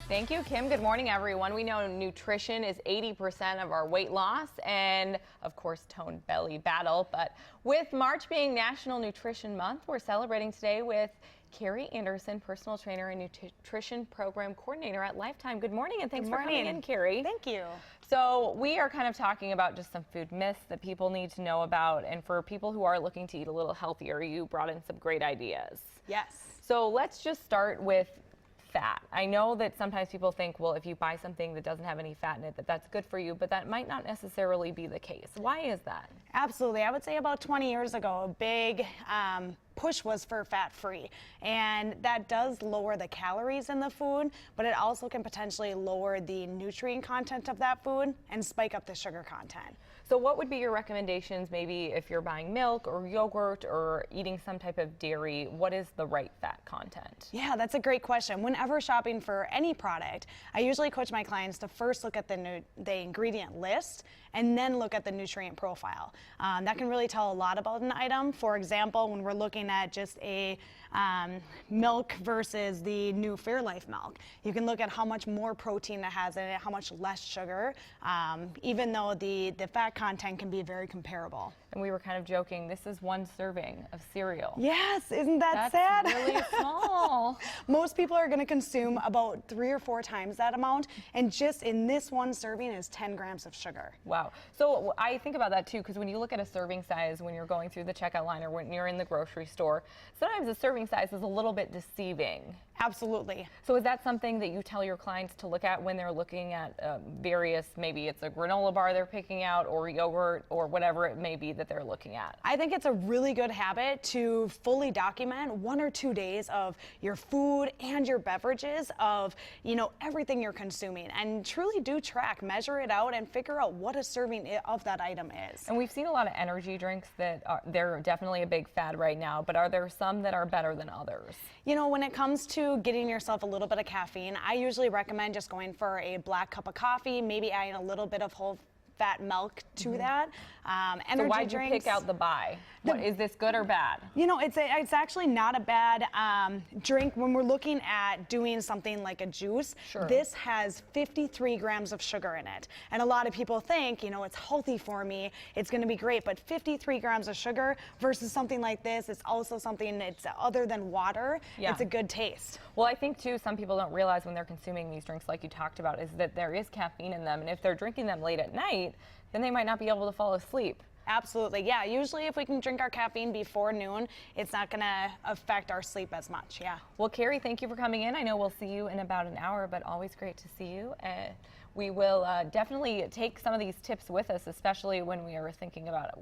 Thank you, Kim. Good morning, everyone. We know nutrition is 80% of our weight loss and, of course, toned belly battle. But with March being National Nutrition Month, we're celebrating today with Keri Anderson, personal trainer and nutrition program coordinator at Lifetime. Good morning, and thanks for coming in, Keri. Thank you. So we are kind of talking about just some food myths that people need to know about. And for people who are looking to eat a little healthier, you brought in some great ideas. Yes. So let's just start with fat. I know that sometimes people think, well, if you buy something that doesn't have any fat in it, that's good for you, but that might not necessarily be the case. Why is that? Absolutely. I would say about 20 years ago, a big push was for fat-free, and that does lower the calories in the food, but it also can potentially lower the nutrient content of that food and spike up the sugar content. So what would be your recommendations, maybe if you're buying milk or yogurt or eating some type of dairy, what is the right fat content? Yeah, that's a great question. Whenever shopping for any product, I usually coach my clients to first look at the ingredient list and then look at the nutrient profile. That can really tell a lot about an item. For example, when we're looking at just a milk versus the new Fairlife milk, you can look at how much more protein it has in it, how much less sugar, even though the fat content can be very comparable. And we were kind of joking, this is one serving of cereal. Yes, isn't that sad? That's really small. Most people are going to consume about 3 or 4 times that amount, and just in this one serving is 10 grams of sugar. Wow. So I think about that too, because when you look at a serving size when you're going through the checkout line or when you're in the grocery store, sometimes the serving size is a little bit deceiving. Absolutely. So is that something that you tell your clients to look at when they're looking at various, maybe it's a granola bar they're picking out or yogurt or whatever it may be that they're looking at? I think it's a really good habit to fully document 1 or 2 days of your food and your beverages, of everything you're consuming, and truly do track, measure it out, and figure out what a serving of that item is. And we've seen a lot of energy drinks that they're definitely a big fad right now, but are there some that are better than others? When it comes to getting yourself a little bit of caffeine, I usually recommend just going for a black cup of coffee, maybe adding a little bit of whole fat milk to that. So why'd you pick out the buy? Is this good or bad? It's actually not a bad drink when we're looking at doing something like a juice. Sure. This has 53 grams of sugar in it. And a lot of people think, it's healthy for me, it's going to be great, but 53 grams of sugar versus something like this, it's also something that's other than water. Yeah. It's a good taste. Well, I think too, some people don't realize when they're consuming these drinks like you talked about is that there is caffeine in them, and if they're drinking them late at night, then they might not be able to fall asleep. Absolutely, yeah. Usually if we can drink our caffeine before noon, it's not going to affect our sleep as much, yeah. Well, Keri, thank you for coming in. I know we'll see you in about an hour, but always great to see you. We will definitely take some of these tips with us, especially when we are thinking about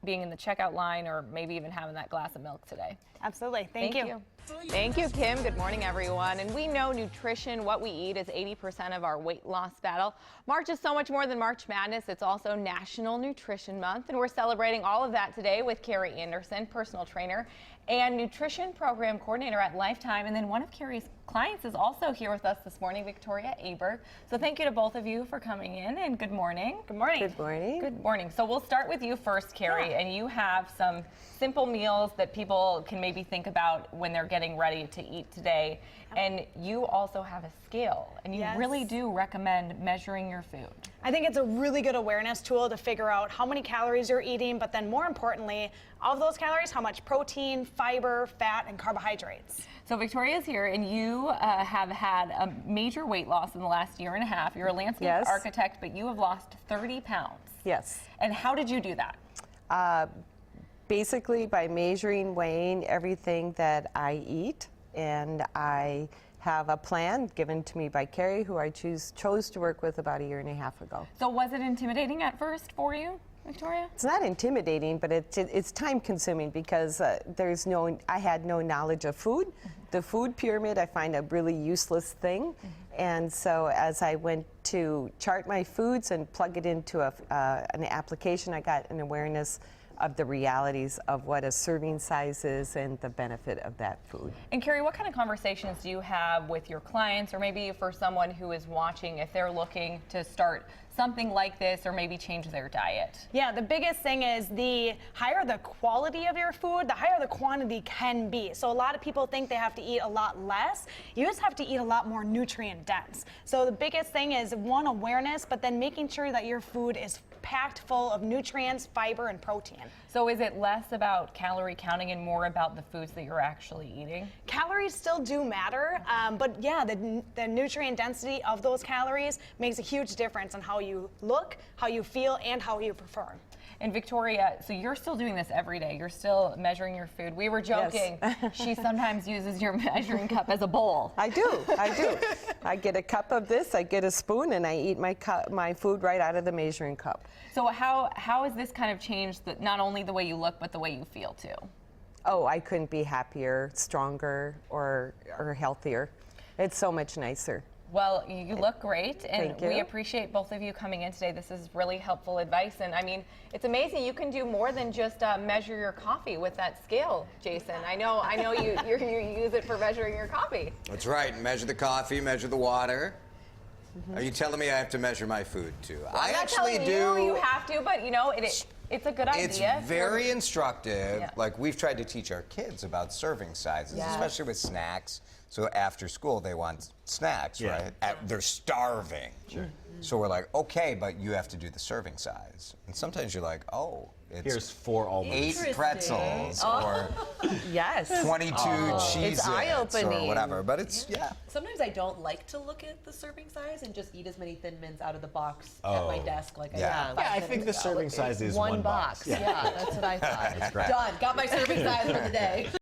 being in the checkout line or maybe even having that glass of milk today. Absolutely. Thank you. Thank you, Kim. Good morning, everyone. And we know nutrition, what we eat, is 80% of our weight loss battle. March is so much more than March Madness. It's also National Nutrition Month, and we're celebrating all of that today with Keri Anderson, personal trainer and nutrition program coordinator at Lifetime. And then one of Keri's clients is also here with us this morning, Victoria Aber. So thank you to both of you for coming in, and good morning. Good morning. Good morning. Good morning. So we'll start with you first, Keri, and you have some simple meals that people can maybe think about when they're getting ready to eat today. And you also have a scale, and you really do recommend measuring your food. I think it's a really good awareness tool to figure out how many calories you're eating, but then more importantly, of those calories, how much protein, fiber, fat, and carbohydrates. So Victoria's here, and you have had a major weight loss in the last year and a half. You're a landscape architect, but you have lost 30 pounds. Yes. And how did you do that? Basically by measuring, weighing everything that I eat, and I have a plan given to me by Keri, who I chose to work with about a year and a half ago. So was it intimidating at first for you, Victoria? It's not intimidating, but it's time consuming because I had no knowledge of food. The food pyramid I find a really useless thing. And so as I went to chart my foods and plug it into an application, I got an awareness of the realities of what a serving size is and the benefit of that food. And Keri, what kind of conversations do you have with your clients, or maybe for someone who is watching, if they're looking to start something like this or maybe change their diet? Yeah, the biggest thing is the higher the quality of your food, the higher the quantity can be. So a lot of people think they have to eat a lot less. You just have to eat a lot more nutrient dense. So the biggest thing is, one, awareness, but then making sure that your food is packed full of nutrients, fiber, and protein. So is it less about calorie counting and more about the foods that you're actually eating? Calories still do matter, but yeah, the nutrient density of those calories makes a huge difference on how you look, how you feel, and how you prefer. And Victoria, so you're still doing this every day. You're still measuring your food. We were joking. Yes. She sometimes uses your measuring cup as a bowl. I do. I get a cup of this, I get a spoon, and I eat my food right out of the measuring cup. So how has this kind of changed not only the way you look, but the way you feel too? Oh, I couldn't be happier, stronger, or healthier. It's so much nicer. Well, you look great, and Thank you. we appreciate both of you coming in today. This is really helpful advice, and I mean, it's amazing. You can do more than just measure your coffee with that scale, Jason. I know you use it for measuring your coffee. That's right. Measure the coffee, measure the water. Are you telling me I have to measure my food too? Well, I'm not telling you have to, but you know, it's a good idea. It's very instructive. Yeah. Like, we've tried to teach our kids about serving sizes, especially with snacks. So after school, they want snacks, right? They're starving. Sure. So we're like, okay, but you have to do the serving size. And sometimes you're like, oh, it's here's 4 almonds. 8 pretzels or Yes. 22 Cheez-Its eye-opening. or whatever. But it's, Sometimes I don't like to look at the serving size and just eat as many Thin Mints out of the box at my desk like I did. Yeah. Yeah, I think the serving size is one box. Yeah, that's what I thought. That's great. Done. Got my serving size for the day.